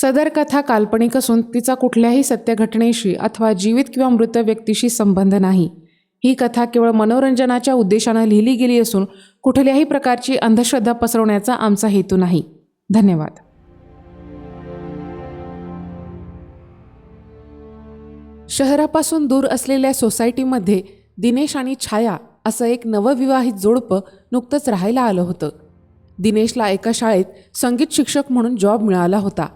सदर कथा काल्पनिक असून तिचा कुठल्याही सत्य घटनेशी अथवा जीवित किंवा मृत व्यक्तीशी संबंध नाही. ही कथा केवळ मनोरंजनाच्या उद्देशानं लिहिली गेली असून कुठल्याही प्रकारची अंधश्रद्धा पसरवण्याचा आमचा हेतू नाही. धन्यवाद. शहरापासून दूर असलेल्या सोसायटीमध्ये दिनेश आणि छाया असं एक नवविवाहित जोडपं नुकतंच राहायला आलं होतं. दिनेशला एका शाळेत संगीत शिक्षक म्हणून जॉब मिळाला होता.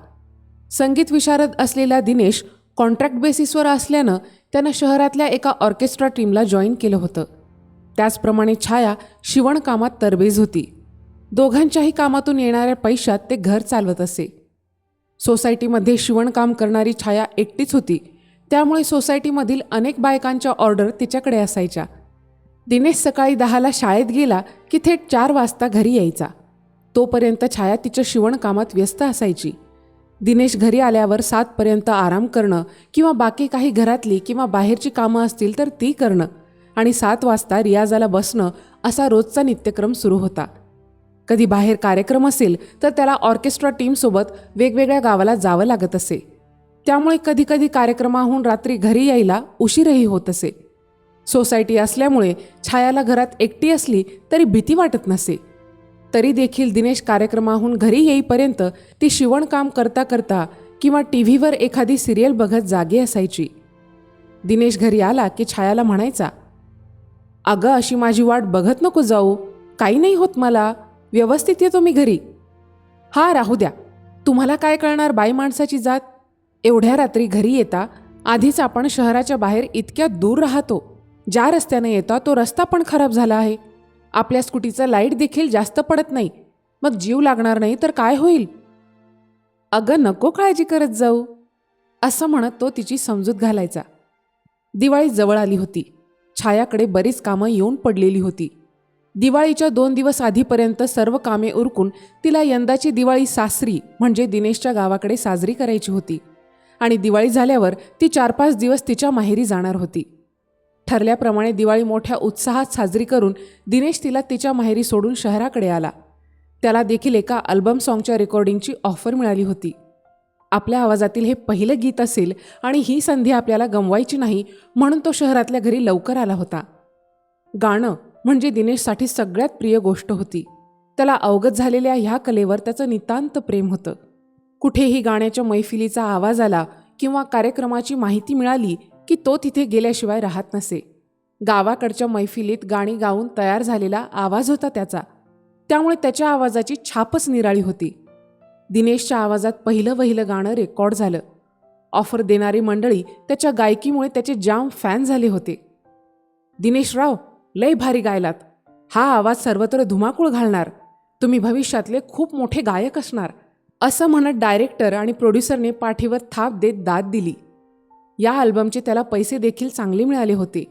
संगीत विशारद असलेला दिनेश कॉन्ट्रॅक्ट बेसिसवर असल्यानं त्यानं शहरातल्या एका ऑर्केस्ट्रा टीमला जॉईन केलं होतं. त्याचप्रमाणे छाया शिवणकामात तरबेज होती. दोघांच्याही कामातून येणाऱ्या पैशात ते घर चालवत असे. सोसायटीमध्ये शिवणकाम करणारी छाया एकटीच होती, त्यामुळे सोसायटीमधील अनेक बायकांच्या ऑर्डर तिच्याकडे असायच्या. दिनेश सकाळी 10ला शाळेत गेला की थेट 4 वाजता घरी यायचा. तोपर्यंत छाया तिच्या शिवणकामात व्यस्त असायची. दिनेश घरी आल्यावर 7 पर्यंत आराम करणं किंवा बाकी काही घरातली किंवा बाहेरची कामं असतील तर ती करणं आणि 7 वाजता रियाजाला बसणं असा रोजचा नित्यक्रम सुरू होता. कधी बाहेर कार्यक्रम असेल तर त्याला ऑर्केस्ट्रा टीमसोबत वेगवेगळ्या गावाला जावं लागत असे. त्यामुळे कधीकधी कार्यक्रमाहून रात्री घरी यायला उशीरही होत असे. सोसायटी असल्यामुळे छायाला घरात एकटी असली तरी भीती वाटत नसे. तरी देखील दिनेश कार्यक्रमाहून घरी येईपर्यंत ती शिवणकाम करता करता किंवा टीव्हीवर एखादी सिरियल बघत जागी असायची. दिनेश घरी आला की छायाला म्हणायचा, "अगं, अशी माझी वाट बघत नको जाऊ. काही नाही होत मला. व्यवस्थित येतो मी घरी." "हा, राहू द्या. तुम्हाला काय कळणार बाई माणसाची जात. एवढ्या रात्री घरी येता. आधीच आपण शहराच्या बाहेर इतक्या दूर राहतो. ज्या रस्त्याने येता तो रस्ता पण खराब झाला आहे. आपल्या स्कूटीचं लाईट देखील जास्त पडत नाही. मग जीव लागणार नाही तर काय होईल?" "अगं, नको काळजी करत जाऊ," असं म्हणत तो तिची समजूत घालायचा. दिवाळी जवळ आली होती. छायाकडे बरीच कामं येऊन पडलेली होती. दिवाळीच्या 2 दिवस आधीपर्यंत सर्व कामे उरकून तिला यंदाची दिवाळी सासरी म्हणजे दिनेशच्या गावाकडे साजरी करायची होती आणि दिवाळी झाल्यावर ती 4-5 दिवस तिच्या माहेरी जाणार होती. ठरल्याप्रमाणे दिवाळी मोठ्या उत्साहात साजरी करून दिनेश तिला तिच्या माहेरी सोडून शहराकडे आला. त्याला देखील एका अल्बम सॉन्गच्या रेकॉर्डिंगची ऑफर मिळाली होती. आपल्या आवाजातील हे पहिलं गीत असेल आणि ही संधी आपल्याला गमवायची नाही म्हणून तो शहरातल्या घरी लवकर आला होता. गाणं म्हणजे दिनेशसाठी सगळ्यात प्रिय गोष्ट होती. त्याला अवगत झालेल्या ह्या कलेवर त्याचं नितांत प्रेम होतं. कुठेही गाण्याच्या मैफिलीचा आवाज आला किंवा कार्यक्रमाची माहिती मिळाली की तो तिथे गेल्याशिवाय राहत नसे. गावाकडच्या मैफिलीत गाणी गाऊन तयार झालेला आवाज होता त्याचा, त्यामुळे त्याच्या आवाजाची छापच निराळी होती. दिनेशच्या आवाजात पहिलं गाणं रेकॉर्ड झालं. ऑफर देणारी मंडळी त्याच्या गायकीमुळे त्याचे जाम फॅन झाले होते. "दिनेशराव, लय भारी गायलात. हा आवाज सर्वत्र धुमाकूळ घालणार. तुम्ही भविष्यातले खूप मोठे गायक असणार," असं म्हणत डायरेक्टर आणि प्रोड्युसरने पाठीवर थाप देत दाद दिली. या अल्बमचे त्याला पैसे देखील चांगले मिळाले होते.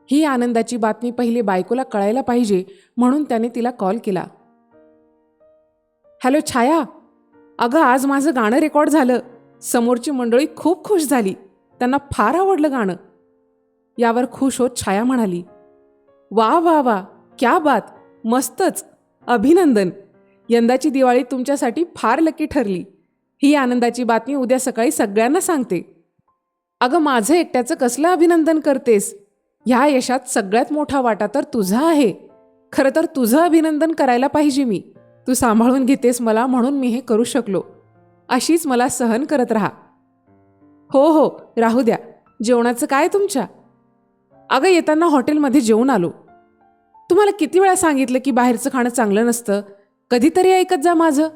ही आनंदाची बातमी पहिले बायकोला कळायला पाहिजे म्हणून त्याने तिला कॉल केला. "हॅलो छाया, अगं, आज माझं गाणं रेकॉर्ड झालं." समोरची मंडळी खूप खुश झाली. त्यांना फार आवडलं गाणं. यावर खुश होत छाया म्हणाली, "वा वा वा, क्या बात, मस्तच, अभिनंदन. यंदाची दिवाळी तुमच्यासाठी फार लकी ठरली. ही आनंदाची बातमी उद्या सकाळी सगळ्यांना सांगते." "अगं, माझं एकट्याचं कसलं अभिनंदन करतेस? ह्या यशात सगळ्यात मोठा वाटा तर तुझा आहे. खरं तर तुझं अभिनंदन करायला पाहिजे मी. तू सांभाळून घेतेस मला म्हणून मी हे करू शकलो. अशीच मला सहन करत राहा." "हो हो, राहू द्या. जेवणाचं काय तुमच्या?" "अगं, येताना हॉटेलमध्ये जेवून आलो." "तुम्हाला किती वेळा सांगितलं की बाहेरचं खाणं चांगलं नसतं. कधीतरी ऐकत जा माझं."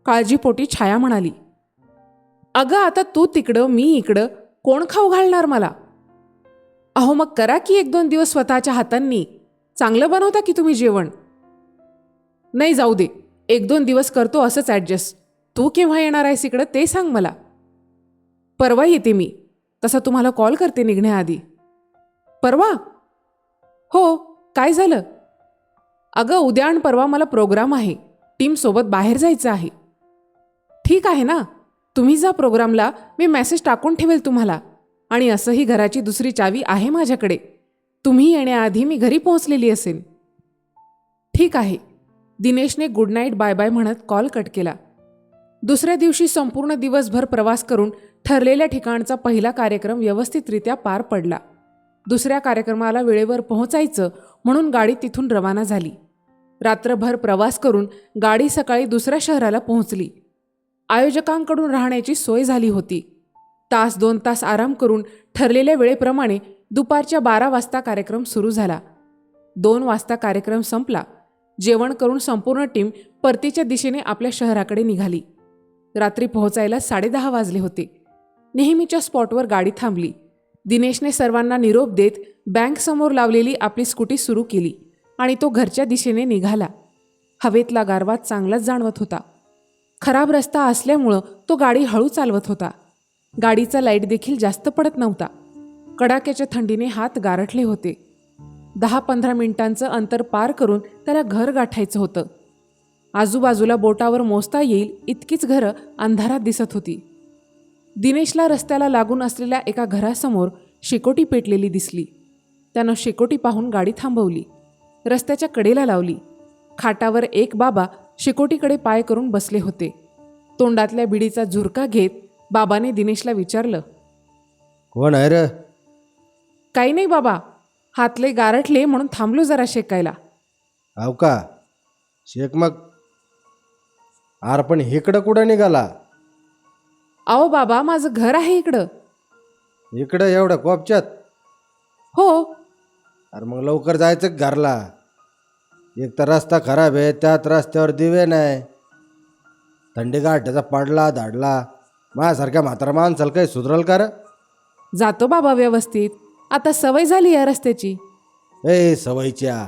काळजीपोटी छाया म्हणाली. "अगं, आता तू तिकडं मी इकडं, कोण खाऊ घालणार मला?" "अहो, मग करा की 1-2 दिवस स्वतःच्या हातांनी. चांगलं बनवता की तुम्ही जेवण." "नाही, जाऊ दे. 1-2 दिवस करतो असंच ॲडजस्ट. तू केव्हा येणार आहेस इकडं ते सांग मला." "परवा येते मी. तसा तुम्हाला कॉल करते निघण्याआधी." "परवा?" "हो, काय झालं?" "अगं, उद्या आणि परवा मला प्रोग्राम आहे. टीमसोबत बाहेर जायचं आहे." "ठीक आहे ना. तुम्ही जा प्रोग्रामला. मी मेसेज टाकून ठेवेल तुम्हाला. आणि असंही घराची दुसरी चावी आहे माझ्याकडे. तुम्ही येण्याआधी मी घरी पोहोचलेली असेल." "ठीक आहे." दिनेशने गुड नाईट बाय बाय म्हणत कॉल कट केला. दुसऱ्या दिवशी संपूर्ण दिवसभर प्रवास करून ठरलेल्या ठिकाणचा पहिला कार्यक्रम व्यवस्थितरित्या पार पडला. दुसऱ्या कार्यक्रमाला वेळेवर पोहोचायचं म्हणून गाडी तिथून रवाना झाली. रात्रभर प्रवास करून गाडी सकाळी दुसऱ्या शहराला पोहोचली. आयोजकांकडून राहण्याची सोय झाली होती. 1-2 तास आराम करून ठरलेल्या वेळेप्रमाणे दुपारच्या 12 वाजता कार्यक्रम सुरू झाला. 2 वाजता कार्यक्रम संपला. जेवण करून संपूर्ण टीम परतीच्या दिशेने आपल्या शहराकडे निघाली. रात्री पोहोचायला 10:30 वाजले होते. नेहमीच्या स्पॉटवर गाडी थांबली. दिनेशने सर्वांना निरोप देत बँकसमोर लावलेली आपली स्कूटी सुरू केली आणि तो घरच्या दिशेने निघाला. हवेतला गारवा चांगलाच जाणवत होता. खराब रस्ता असल्यामुळं तो गाडी हळू चालवत होता. गाडीचा लाईट देखील जास्त पडत नव्हता. कडाक्याच्या थंडीने हात गारठले होते. 10-15 मिनिटांचं अंतर पार करून त्याला घर गाठायचं होतं. आजूबाजूला बोटावर मोजता येईल इतकीच घरं अंधारात दिसत होती. दिनेशला रस्त्याला लागून असलेल्या एका घरासमोर शेकोटी पेटलेली दिसली. त्यानं शेकोटी पाहून गाडी थांबवली. रस्त्याच्या कडेला लावली. खाटावर एक बाबा शेकोटीकडे पाय करून बसले होते. तोंडातल्या बिडीचा झुरका घेत बाबाने दिनेशला विचारलं, कोण आहे रे? काही नाही बाबा, हातले गारठले म्हणून थांबलो जरा शेकायला. हाव का? शेक मग. आर पण इकडं कुठं निघाला? अहो बाबा, माझं घर आहे इकडं. इकडं एवढं कोपच्यात? हो. अरे मग लवकर जायचं घरला. एक तर रस्ता खराब आहे, त्यात रस्त्यावर दिवे नाही. थंडी गाठ्याचा पडला धाडला. माझ्यासारख्या म्हातारा माणसाला काही सुधरल का रे? जातो बाबा व्यवस्थित. आता सवय झाली या रस्त्याची. ए सवयीच्या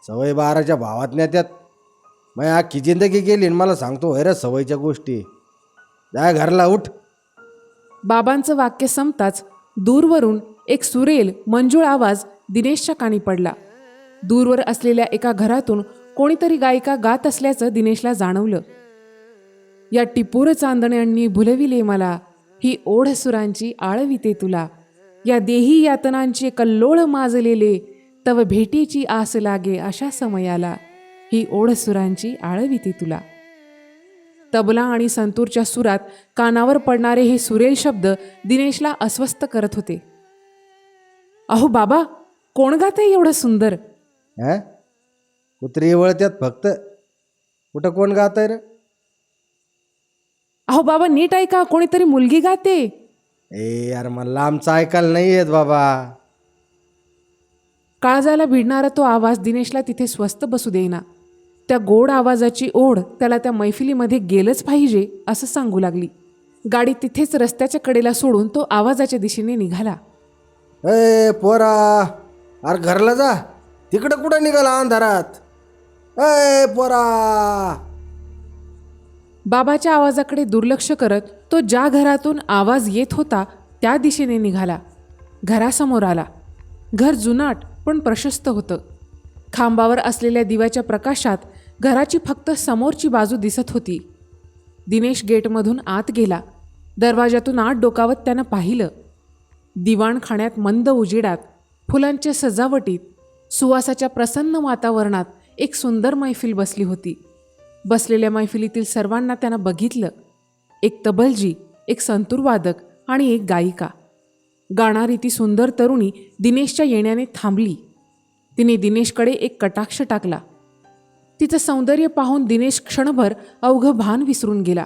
सवय 12च्या भावात नाही त्यात. मग अख्खी जिंदगी गेली आणि मला सांगतो होय रे सवयीच्या गोष्टी. जा घरला उठ. बाबांचं वाक्य संपताच दूरवरून एक सुरेल मंजूळ आवाज दिनेशच्या कानी पडला. दूरवर असलेल्या एका घरातून कोणीतरी गायिका गात असल्याचं दिनेशला जाणवलं. या टिपूर चांदण्यांनी भुलविले मला, ही ओढ सुरांची आळविते तुला. या देही यातनांचे कल्लोळ माजलेले, तव भेटीची आस लागे अशा समयाला, ही ओढ सुरांची आळविते तुला. तबला आणि संतूरच्या सुरात कानावर पडणारे हे सुरेल शब्द दिनेशला अस्वस्थ करत होते. अहो बाबा, कोण गातंय एवढं सुंदर? हा, कुत्री वळत्यात फक्त. कुठं कोण गात आहे रे? अहो बाबा, नीट ऐका, कोणीतरी मुलगी गाते. ए यार, मला लांबचं ऐकायला नाही येत बाबा. काळजाला भिडणारा तो आवाज दिनेशला तिथे स्वस्थ बसू देईना. त्या गोड आवाजाची ओढ त्याला त्या मैफिलीमध्ये गेलंच पाहिजे असं सांगू लागली. गाडी तिथेच रस्त्याच्या कडेला सोडून तो आवाजाच्या दिशेने निघाला. ए पोरा, अरे घरला जा. तिकडं कुठं निघाला अंधारात? ए पोरा. बाबाच्या आवाजाकडे दुर्लक्ष करत तो ज्या घरातून आवाज येत होता त्या दिशेने निघाला. घरासमोर आला. घर जुनाट पण प्रशस्त होतं. खांबावर असलेल्या दिव्याच्या प्रकाशात घराची फक्त समोरची बाजू दिसत होती. दिनेश गेटमधून आत गेला. दरवाजातून आत डोकावत त्यानं पाहिलं. दिवाणखाण्यात मंद उजेडात, फुलांच्या सजावटीत, सुवासाच्या प्रसन्न वातावरणात एक सुंदर मैफिल बसली होती. बसलेल्या मैफिलीतील सर्वांना त्यानं बघितलं. एक तबलजी, एक संतूरवादक आणि एक गायिका. गाणारी ती सुंदर तरुणी दिनेशच्या येण्याने थांबली. तिने दिनेशकडे एक कटाक्ष टाकला. तिचं सौंदर्य पाहून दिनेश क्षणभर अवघं भान विसरून गेला.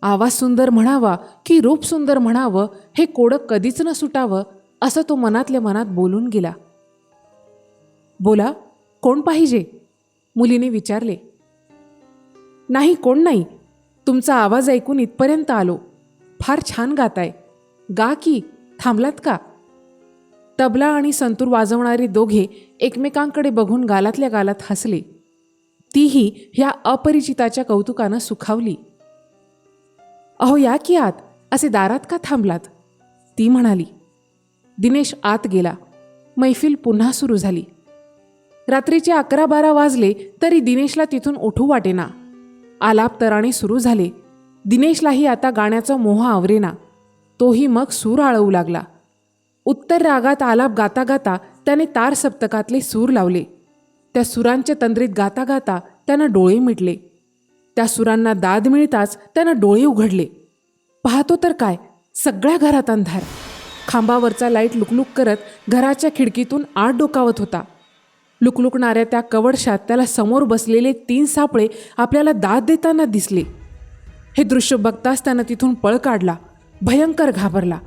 आवाज सुंदर म्हणावा की रूप सुंदर म्हणावं हे कोडं कधीच न सुटावं असं तो मनातल्या मनात बोलून गेला. बोला, कोण पाहिजे? मुलीने विचारले. नाही, कोण नाही. तुमचा आवाज ऐकून इथपर्यंत आलो. फार छान गाताय. गा की, थांबलात का? तबला आणि संतूर वाजवणारे दोघे एकमेकांकडे बघून गालातल्या गालात हसले. तीही ह्या अपरिचिताच्या कौतुकानं सुखावली. अहो या की आत, असे दारात का थांबलात? ती म्हणाली. दिनेश आत गेला. मैफिल पुन्हा सुरू झाली. रात्रीचे 11-12 वाजले तरी दिनेशला तिथून उठू वाटेना. आलाप तराणे सुरू झाले. दिनेशलाही आता गाण्याचा मोह आवरेना. तोही मग सूर आळवू लागला. उत्तर रागात आलाप गाता गाता त्याने तार सप्तकातले सूर लावले. त्या सुरांच्या तंद्रीत गाता गाता त्यानं डोळे मिटले. त्या सुरांना दाद मिळताच त्यानं डोळे उघडले. पाहतो तर काय, सगळ्या घरात अंधार. खांबावरचा लाईट लुकलुक करत घराच्या खिडकीतून आत डोकावत होता. लुकलुकणाऱ्या त्या कवडशात त्याला समोर बसलेले 3 सापळे आपल्याला दाद देताना दिसले. हे दृश्य बघताच त्यानं तिथून पळ काढला. भयंकर घाबरला.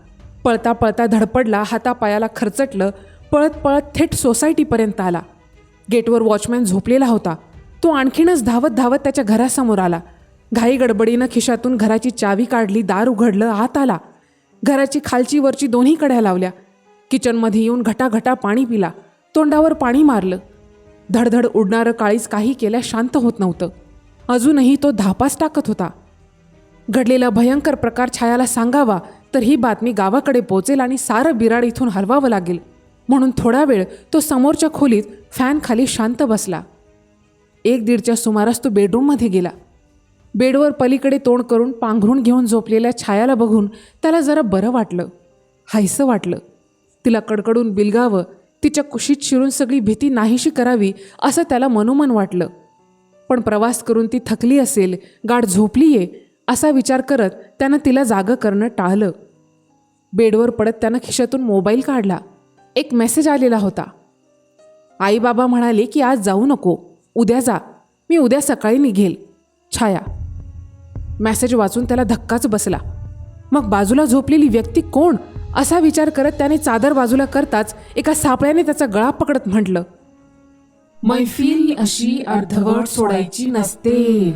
पळता पळता धडपडला, हातापायाला खरचटलं. पळत पळत थेट सोसायटीपर्यंत आला. गेटवर वॉचमॅन झोपलेला होता. तो आणखीनच धावत धावत त्याच्या घरासमोर आला. घाई गडबडीनं खिशातून घराची चावी काढली, दार उघडलं, आत आला. घराची खालची वरची दोन्ही कड्या लावल्या. किचनमध्ये येऊन घटाघटा पाणी पिला. तोंडावर पाणी मारलं. धडधड उडणारं काळीज काही केल्या शांत होत नव्हतं. अजूनही तो धापास टाकत होता. घडलेला भयंकर प्रकार छायाला सांगावा तर ही बातमी गावाकडे पोचेल आणि सारं बिराड इथून हलवावं लागेल. म्हणून थोडा वेळ तो समोरच्या खोलीत फॅन खाली शांत बसला. 1:30च्या सुमारास तो बेडरूममध्ये गेला. बेडवर पलीकडे तोंड करून पांघरून घेऊन झोपलेल्या छायाला बघून त्याला जरा बरं वाटलं, हायसं वाटलं. तिला कडकडून बिलगावं, तिच्या कुशीत शिरून सगळी भीती नाहीशी करावी असं त्याला मनोमन वाटलं. पण प्रवास करून ती थकली असेल, गाढ झोपलीये असा विचार करत त्यानं तिला जागं करणं टाळलं. बेडवर पडत त्यानं खिशातून मोबाईल काढला. एक मेसेज आलेला होता. आई बाबा म्हणाले की आज जाऊ नको, उद्या जा, मी उद्या सकाळी निघेल. छाया. मेसेज वाचून त्याला धक्काच बसला. मग बाजूला झोपलेली व्यक्ती कोण असा विचार करत त्याने चादर बाजूला करताच एका सापळ्याने त्याचा गळा पकडत म्हटलं, मैफिल अशी अर्धवट सोडायची नसते.